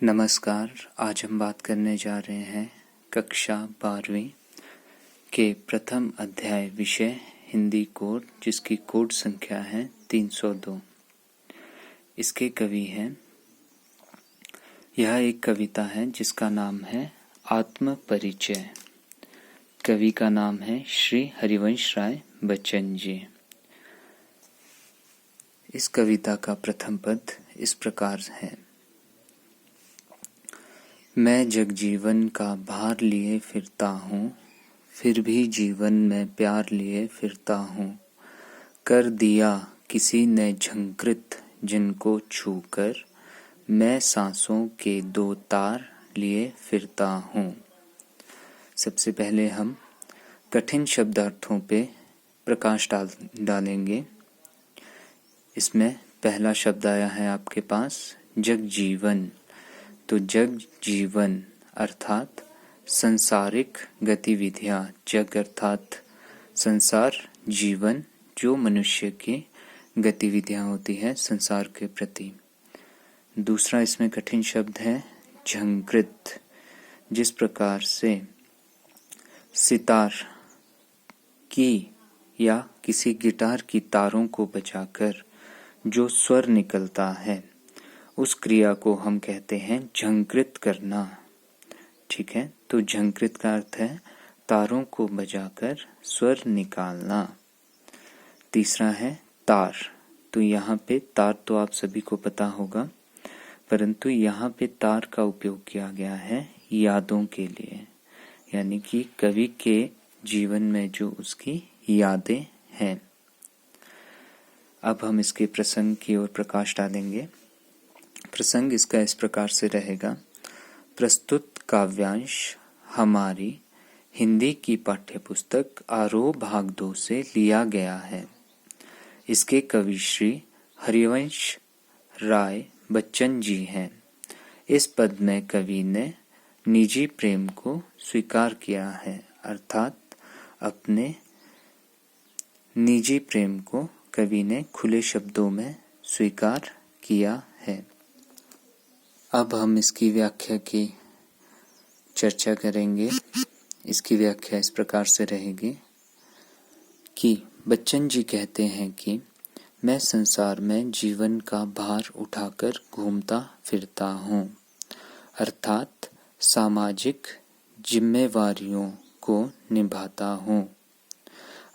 नमस्कार। आज हम बात करने जा रहे हैं कक्षा 12वीं के प्रथम अध्याय विषय हिंदी कोड, जिसकी कोड संख्या है 302। इसके कवि हैं, यह एक कविता है जिसका नाम है आत्म परिचय। कवि का नाम है श्री हरिवंश राय बच्चन जी। इस कविता का प्रथम पद इस प्रकार है। मैं जगजीवन का भार लिए फिरता हूँ, फिर भी जीवन में प्यार लिए फिरता हूँ। कर दिया किसी ने झंकृत जिनको छूकर, मैं सांसों के दो तार लिए फिरता हूँ। सबसे पहले हम कठिन शब्दार्थों पे प्रकाश डालेंगे। इसमें पहला शब्द आया है आपके पास जगजीवन। तो जग जीवन अर्थात संसारिक गतिविधियां, जग अर्थात संसार, जीवन जो मनुष्य की गतिविधियां होती है संसार के प्रति। दूसरा इसमें कठिन शब्द है झंकृत। जिस प्रकार से सितार की या किसी गिटार की तारों को बजाकर जो स्वर निकलता है, उस क्रिया को हम कहते हैं झंकृत करना। ठीक है, तो झंकृत का अर्थ है तारों को बजाकर स्वर निकालना। तीसरा है तार। तो यहाँ पे तार तो आप सभी को पता होगा, परंतु यहाँ पे तार का उपयोग किया गया है यादों के लिए, यानी कि कवि के जीवन में जो उसकी यादें हैं। अब हम इसके प्रसंग की ओर प्रकाश डालेंगे। प्रसंग इसका इस प्रकार से रहेगा। प्रस्तुत काव्यांश हमारी हिंदी की पाठ्यपुस्तक आरोह भाग 2 से लिया गया है। इसके कवि श्री हरिवंश राय बच्चन जी हैं। इस पद में कवि ने निजी प्रेम को स्वीकार किया है, अर्थात अपने निजी प्रेम को कवि ने खुले शब्दों में स्वीकार किया है। अब हम इसकी व्याख्या की चर्चा करेंगे। इसकी व्याख्या इस प्रकार से रहेगी कि बच्चन जी कहते हैं कि मैं संसार में जीवन का भार उठाकर घूमता फिरता हूँ, अर्थात सामाजिक जिम्मेवारियों को निभाता हूँ,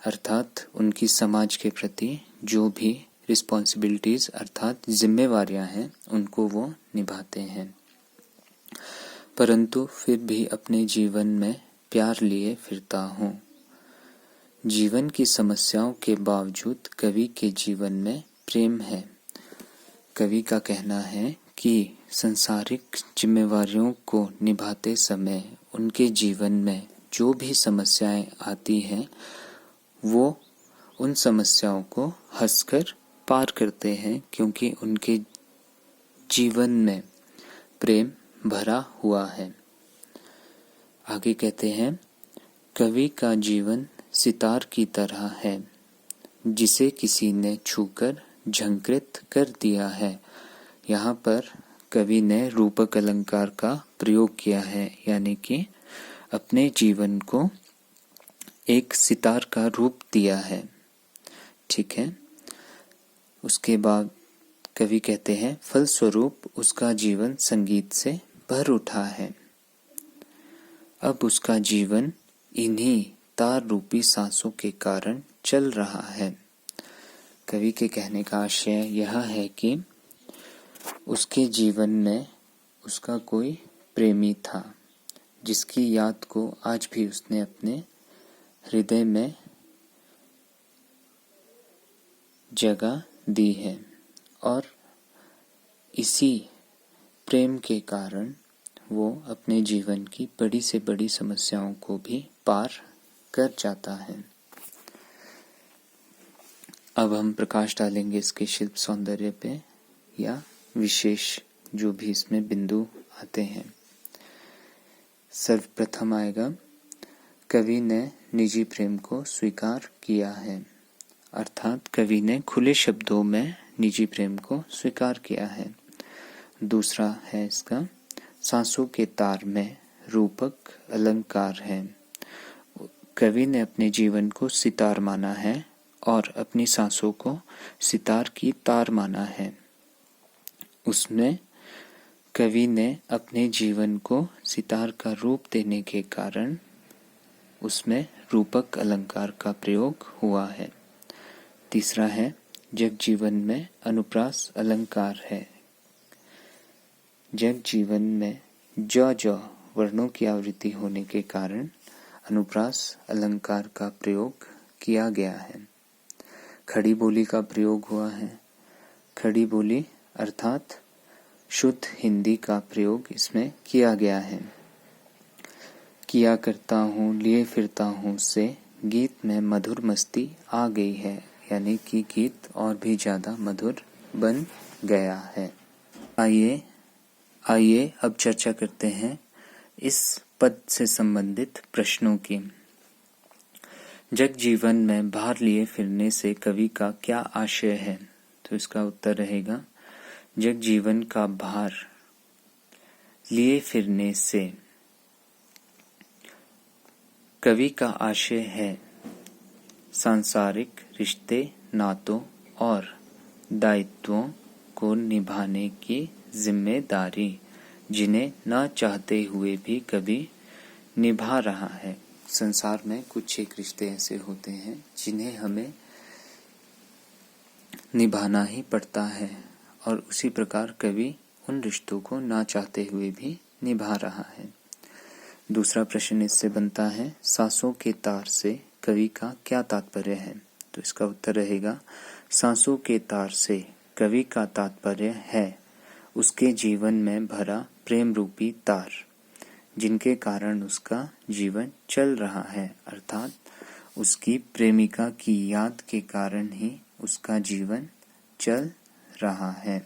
अर्थात उनकी समाज के प्रति जो भी रिस्पॉन्सिबिलिटीज अर्थात जिम्मेवारियां हैं उनको वो निभाते हैं। परंतु फिर भी अपने जीवन में प्यार लिए फिरता हूँ। जीवन की समस्याओं के बावजूद कवि के जीवन में प्रेम है। कवि का कहना है कि संसारिक जिम्मेवारियों को निभाते समय उनके जीवन में जो भी समस्याएं आती हैं, वो उन समस्याओं को हंसकर पार करते हैं, क्योंकि उनके जीवन में प्रेम भरा हुआ है। आगे कहते हैं, कवि का जीवन सितार की तरह है जिसे किसी ने छूकर झंकृत कर दिया है। यहाँ पर कवि ने रूपक अलंकार का प्रयोग किया है, यानी कि अपने जीवन को एक सितार का रूप दिया है। ठीक है, उसके बाद कवि कहते हैं फलस्वरूप उसका जीवन संगीत से भर उठा है। अब उसका जीवन इन्हीं तार रूपी सांसों के कारण चल रहा है। कवि के कहने का आशय यह है कि उसके जीवन में उसका कोई प्रेमी था, जिसकी याद को आज भी उसने अपने हृदय में जगह दी है, और इसी प्रेम के कारण वो अपने जीवन की बड़ी से बड़ी समस्याओं को भी पार कर जाता है। अब हम प्रकाश डालेंगे इसके शिल्प सौंदर्य पे या विशेष जो भी इसमें बिंदु आते हैं। सर्वप्रथम आएगा, कवि ने निजी प्रेम को स्वीकार किया है, अर्थात कवि ने खुले शब्दों में निजी प्रेम को स्वीकार किया है। दूसरा है इसका सांसों के तार में रूपक अलंकार है। कवि ने अपने जीवन को सितार माना है और अपनी सांसों को सितार की तार माना है। उसमें कवि ने अपने जीवन को सितार का रूप देने के कारण उसमें रूपक अलंकार का प्रयोग हुआ है। तीसरा है जग जीवन में अनुप्रास अलंकार है। जग जीवन में ज वर्णों की आवृत्ति होने के कारण अनुप्रास अलंकार का प्रयोग किया गया है। खड़ी बोली का प्रयोग हुआ है। खड़ी बोली अर्थात शुद्ध हिंदी का प्रयोग इसमें किया गया है। किया करता हूँ लिए फिरता हूँ से गीत में मधुर मस्ती आ गई है, यानी कि गीत और भी ज़्यादा मधुर बन गया है। आइए अब चर्चा करते हैं इस पद से संबंधित प्रश्नों की। जग जीवन में भार लिए फिरने से कवि का क्या आशय है? तो इसका उत्तर रहेगा जग जीवन का भार लिए फिरने से कवि का आशय है सांसारिक रिश्ते, नातों और दायित्वों को निभाने की जिम्मेदारी, जिन्हें न चाहते हुए भी कवि निभा रहा है। संसार में कुछ एक रिश्ते ऐसे होते हैं जिन्हें हमें निभाना ही पड़ता है और उसी प्रकार कवि उन रिश्तों को ना चाहते हुए भी निभा रहा है। दूसरा प्रश्न इससे बनता है सांसों के तार से कवि का क्या तात्पर्य है? तो इसका उत्तर रहेगा सांसों के तार से कवि का तात्पर्य है उसके जीवन में भरा प्रेम रूपी तार, जिनके कारण उसका जीवन चल रहा है, अर्थात उसकी प्रेमिका की याद के कारण ही उसका जीवन चल रहा है।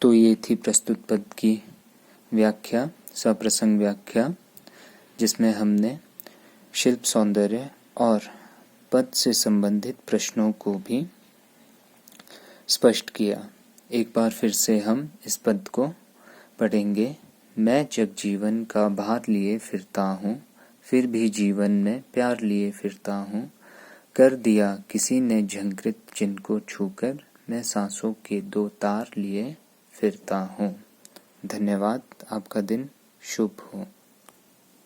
तो ये थी प्रस्तुत पद की व्याख्या, सप्रसंग व्याख्या, जिसमें हमने शिल्प सौंदर्य और पद से संबंधित प्रश्नों को भी स्पष्ट किया। एक बार फिर से हम इस पद को पढ़ेंगे। मैं जग जीवन का भार लिए फिरता हूँ, फिर भी जीवन में प्यार लिए फिरता हूँ। कर दिया किसी ने झंकृत जिनको छूकर, मैं सांसों के दो तार लिए फिरता हूँ। धन्यवाद। आपका दिन शुभ हो।